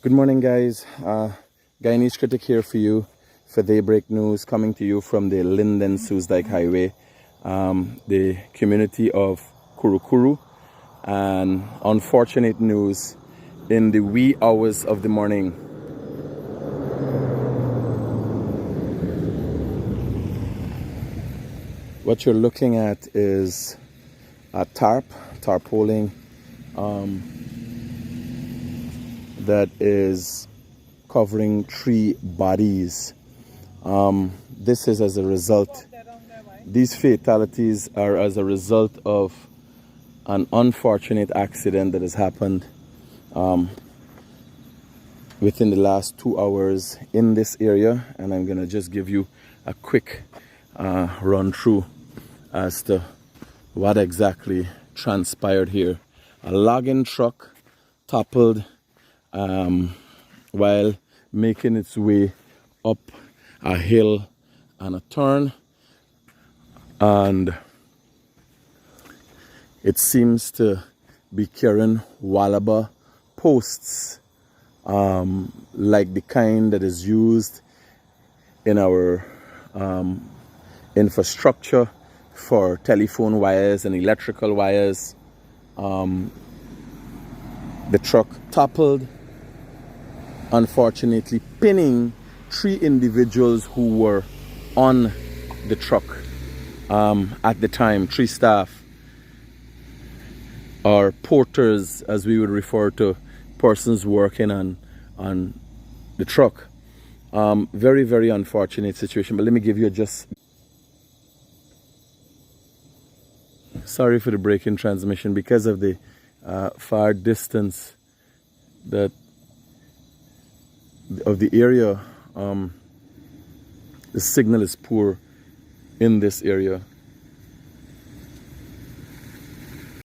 Good morning, guys. Guyanese critic here for you for Daybreak News, coming to you from the Linden Suesdyke Highway, the community of Kurukuru. And unfortunate news in the wee hours of the morning. What you're looking at is a tarpaulin that is covering 3 bodies. This is as a result, these fatalities are as a result of an unfortunate accident that has happened within the last 2 hours in this area, and I'm gonna just give you a quick run through as to what exactly transpired here. A logging truck toppled while making its way up a hill and a turn, and it seems to be carrying Wallaba posts, like the kind that is used in our infrastructure for telephone wires and electrical wires. The truck toppled, unfortunately pinning 3 individuals who were on the truck at the time. 3 staff, or porters as we would refer to persons working on the truck. Very, very unfortunate situation, but let me give you sorry for the break in transmission because of the far distance that of the area. The signal is poor in this area.